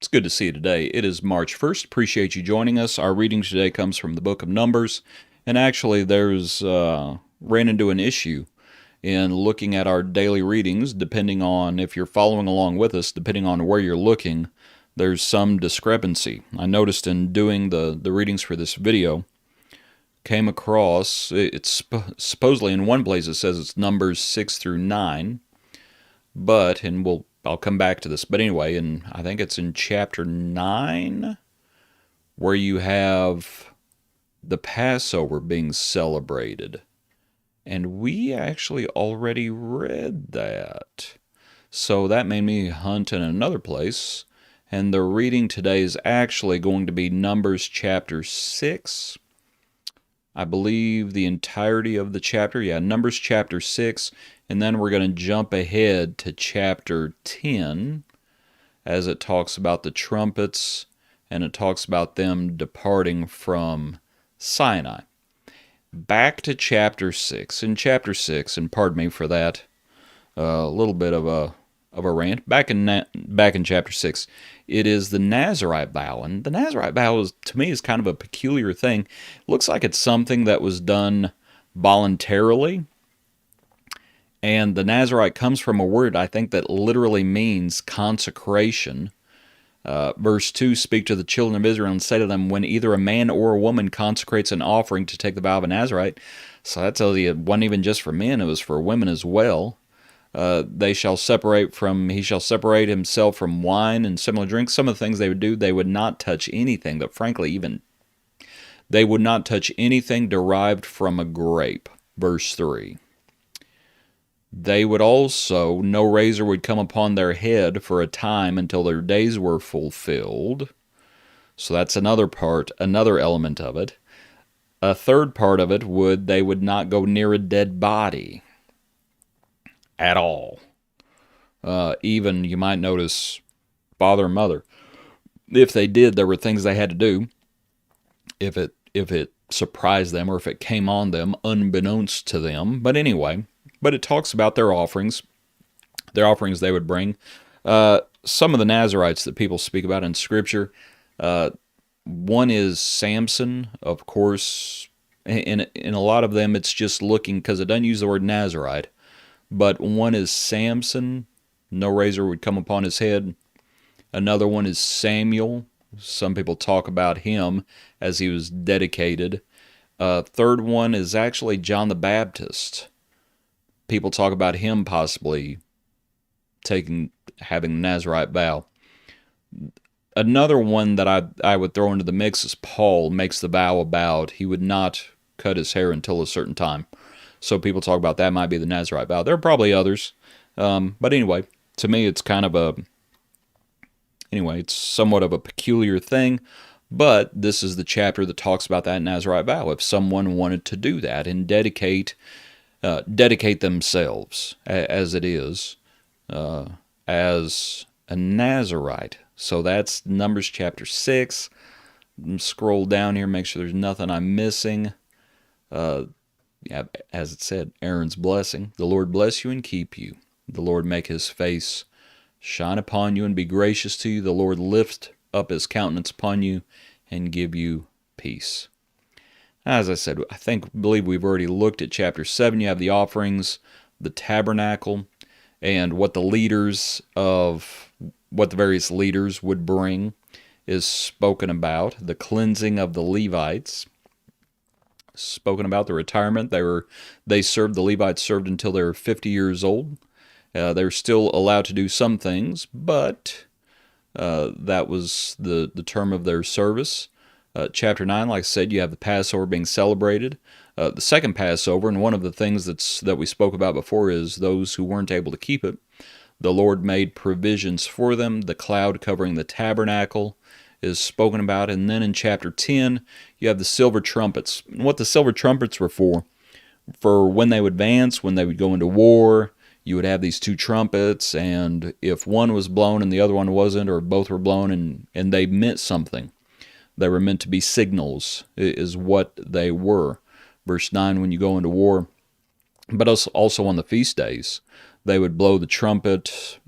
It's good to see you today. It is March 1st. Appreciate you joining us. Our reading today comes from the book of Numbers. And actually, ran into an issue in looking at our daily readings, depending on if you're following along with us, depending on where you're looking, there's some discrepancy. I noticed in doing the readings for this video, came across, supposedly in one place it says it's Numbers 6 through 9, but, I'll come back to this, but anyway, and I think it's in chapter 9 where you have the Passover being celebrated. And we actually already read that. So that made me hunt in another place. And the reading today is actually going to be Numbers chapter 6. I believe the entirety of the chapter. Yeah, Numbers chapter 6. And then we're going to jump ahead to chapter 10 as it talks about the trumpets and it talks about them departing from Sinai. Back to chapter 6. In chapter 6, and pardon me for that, a little bit of a rant. Back in chapter 6, it is the Nazirite vow. And the Nazirite vow, to me, is kind of a peculiar thing. It looks like it's something that was done voluntarily. And the Nazirite comes from a word, I think, that literally means consecration. Verse 2, speak to the children of Israel and say to them, when either a man or a woman consecrates an offering to take the vow of a Nazirite. So that tells you it wasn't even just for men, it was for women as well. He shall separate himself from wine and similar drinks. Some of the things they would do, they would not touch anything, but frankly, they would not touch anything derived from a grape. Verse 3. They would also, no razor would come upon their head for a time until their days were fulfilled. So that's another element of it. A third part of it they would not go near a dead body at all. Even, you might notice, father and mother. If they did, there were things they had to do. If it surprised them or if it came on them unbeknownst to them. But anyway, but it talks about their offerings they would bring. Some of the Nazirites that people speak about in Scripture, one is Samson, of course. In a lot of them, it's just looking, because it doesn't use the word Nazirite, but one is Samson, no razor would come upon his head. Another one is Samuel. Some people talk about him as he was dedicated. Third one is actually John the Baptist. People talk about him possibly having the Nazirite vow. Another one that I would throw into the mix is Paul makes the vow about he would not cut his hair until a certain time. So people talk about that might be the Nazirite vow. There are probably others. But anyway, to me it's it's somewhat of a peculiar thing. But this is the chapter that talks about that Nazirite vow. If someone wanted to do that and dedicate themselves, as it is, as a Nazirite. So that's Numbers chapter 6. Scroll down here, make sure there's nothing I'm missing. As it said, Aaron's blessing. The Lord bless you and keep you. The Lord make his face shine upon you and be gracious to you. The Lord lift up his countenance upon you and give you peace. As I said, believe we've already looked at chapter 7. You have the offerings, the tabernacle, and what the various leaders would bring is spoken about. The cleansing of the Levites, spoken about the retirement. The Levites served until they were 50 years old. They were still allowed to do some things, but that was the term of their service. Chapter 9, like I said, you have the Passover being celebrated. The second Passover, and one of the things that we spoke about before is those who weren't able to keep it. The Lord made provisions for them. The cloud covering the tabernacle is spoken about. And then in chapter 10, you have the silver trumpets. And what the silver trumpets were for when they would advance, when they would go into war, you would have these two trumpets, and if one was blown and the other one wasn't, or both were blown and they meant something, they were meant to be signals, is what they were. Verse 9, when you go into war, but also on the feast days, they would blow the trumpets,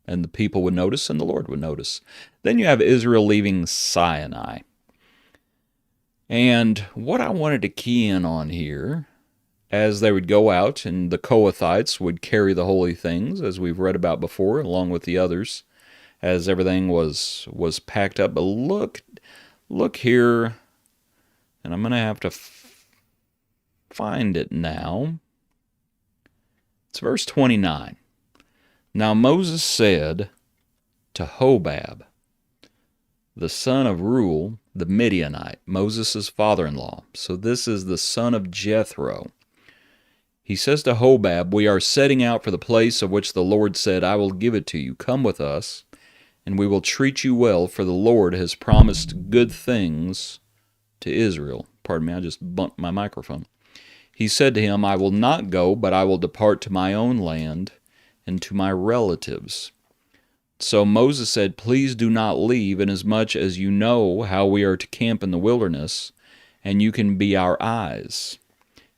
and the people would notice, and the Lord would notice. Then you have Israel leaving Sinai. And what I wanted to key in on here, as they would go out, and the Kohathites would carry the holy things, as we've read about before, along with the others, as everything was packed up. But look here, and I'm going to have to find it now. It's verse 29. Now Moses said to Hobab, the son of Reuel, the Midianite, Moses' father-in-law. So this is the son of Jethro. He says to Hobab, we are setting out for the place of which the Lord said, I will give it to you. Come with us, and we will treat you well, for the Lord has promised good things to Israel. Pardon me, I just bumped my microphone. He said to him, I will not go, but I will depart to my own land and to my relatives. So Moses said, please do not leave, inasmuch as you know how we are to camp in the wilderness, and you can be our eyes.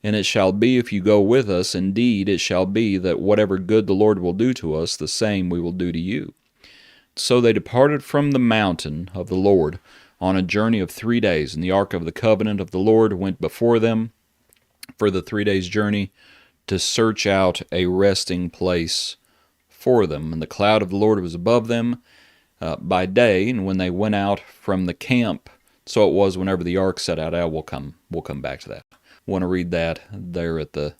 And it shall be, if you go with us, indeed it shall be, that whatever good the Lord will do to us, the same we will do to you. So they departed from the mountain of the Lord on a journey of 3 days, and the ark of the covenant of the Lord went before them for the 3 days' journey to search out a resting place for them. And the cloud of the Lord was above them by day, and when they went out from the camp, so it was whenever the ark set out. We'll come back to that. Want to read that there at the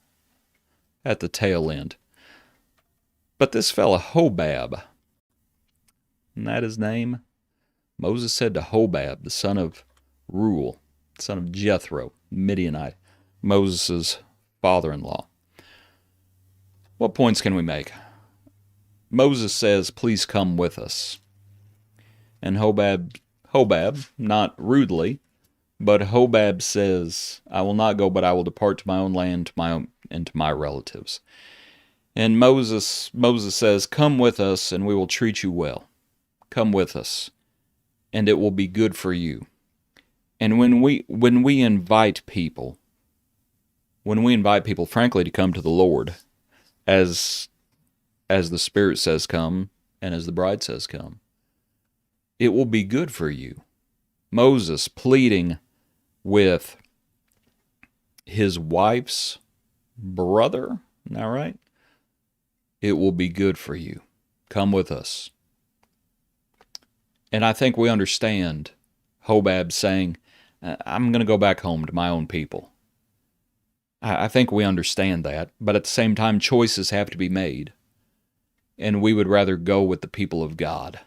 tail end. But this fellow Hobab, isn't that his name? Moses said to Hobab, the son of Reuel, son of Jethro, Midianite, Moses' father-in-law. What points can we make? Moses says, please come with us. And Hobab, not rudely, but Hobab says, I will not go, but I will depart to my own land, and to my relatives. And Moses says, come with us, and we will treat you well. Come with us, and it will be good for you. And when we invite people, frankly, to come to the Lord, as the Spirit says come, and as the bride says come, it will be good for you. Moses pleading with his wife's brother, isn't that right? It will be good for you. Come with us. And I think we understand Hobab saying, I'm going to go back home to my own people. I think we understand that, but at the same time, choices have to be made. And we would rather go with the people of God.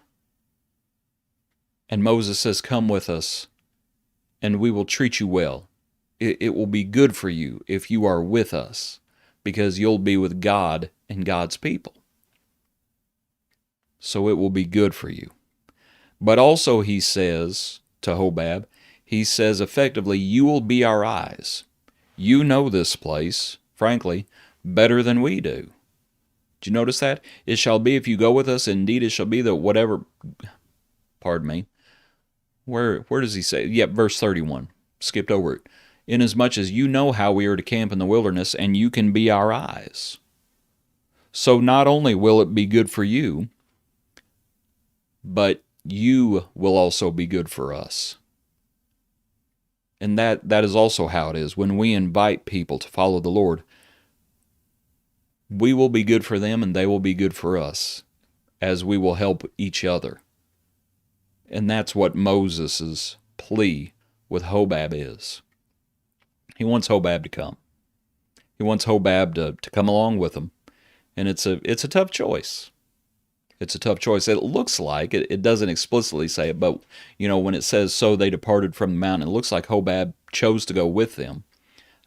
And Moses says, come with us, and we will treat you well. It will be good for you if you are with us, because you'll be with God and God's people. So it will be good for you. But also he says to Hobab, he says effectively, you will be our eyes. You know this place, frankly, better than we do. Did you notice that? It shall be if you go with us, indeed it shall be that whatever, pardon me, where does he say? Yeah, verse 31, skipped over it. Inasmuch as you know how we are to camp in the wilderness, and you can be our eyes. So not only will it be good for you, but you will also be good for us. And that is also how it is. When we invite people to follow the Lord, we will be good for them and they will be good for us, as we will help each other. And that's what Moses' plea with Hobab is. He wants Hobab to come. He wants Hobab to come along with him. And it's a tough choice. It's a tough choice. It looks like, it doesn't explicitly say it, but when it says, so they departed from the mountain, it looks like Hobab chose to go with them.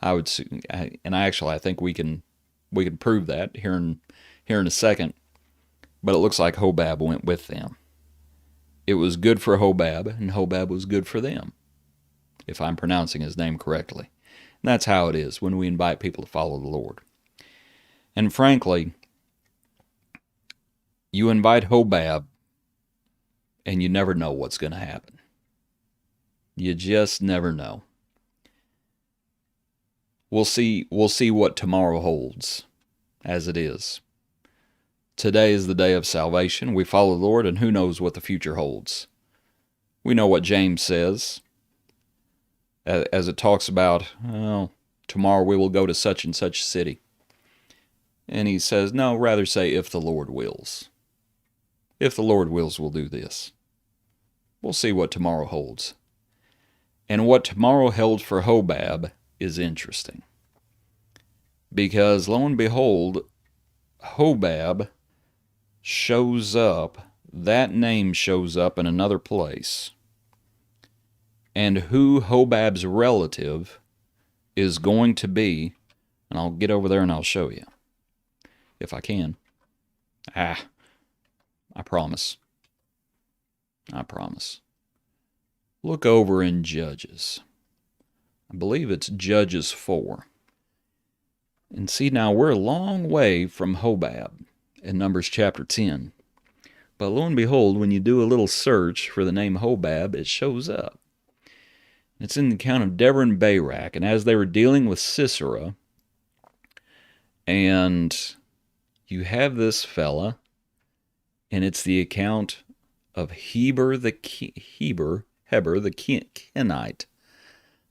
I think we can prove that here in a second. But it looks like Hobab went with them. It was good for Hobab, and Hobab was good for them, if I'm pronouncing his name correctly. And that's how it is when we invite people to follow the Lord. And frankly, you invite Hobab, and you never know what's going to happen. You just never know. We'll see what tomorrow holds, as it is. Today is the day of salvation. We follow the Lord, and who knows what the future holds. We know what James says, as it talks about, well, tomorrow we will go to such and such city. And he says, no, rather say, if the Lord wills. If the Lord wills, we'll do this. We'll see what tomorrow holds. And what tomorrow held for Hobab is interesting. Because, lo and behold, Hobab shows up, that name shows up in another place. And who Hobab's relative is going to be, and I'll get over there and I'll show you, if I can. I promise. I promise. Look over in Judges. I believe it's Judges 4. And see, now we're a long way from Hobab in Numbers chapter 10. But lo and behold, when you do a little search for the name Hobab, it shows up. It's in the account of Deborah and Barak. And as they were dealing with Sisera, and you have this fella, and it's the account of Heber the Kenite.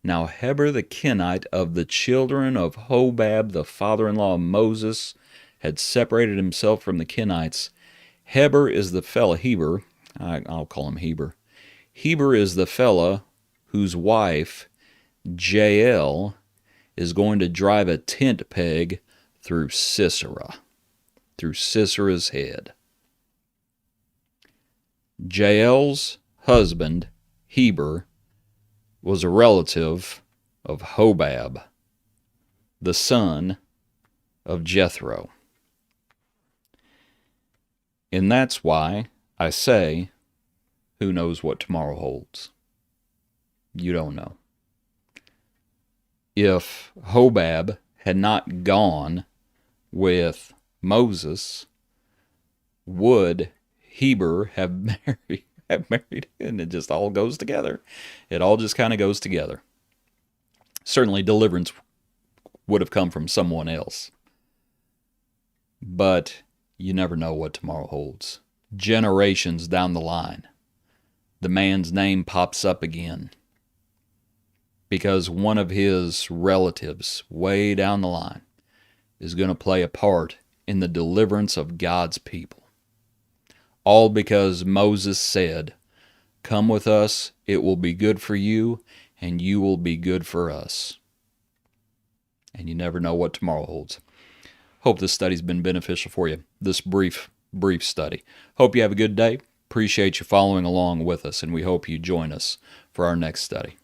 Now Heber the Kenite of the children of Hobab, the father-in-law of Moses, had separated himself from the Kenites. Heber is the fella, I'll call him Heber. Heber is the fella whose wife, Jael, is going to drive a tent peg through Sisera's head. Jael's husband, Heber, was a relative of Hobab, the son of Jethro. And that's why I say, who knows what tomorrow holds? You don't know. If Hobab had not gone with Moses, would Heber have married? And it just all goes together. It all just kind of goes together. Certainly deliverance would have come from someone else. But you never know what tomorrow holds. Generations down the line, the man's name pops up again. Because one of his relatives, way down the line, is going to play a part in the deliverance of God's people. All because Moses said, come with us, it will be good for you, and you will be good for us. And you never know what tomorrow holds. Hope this study's been beneficial for you, this brief study. Hope you have a good day. Appreciate you following along with us, and we hope you join us for our next study.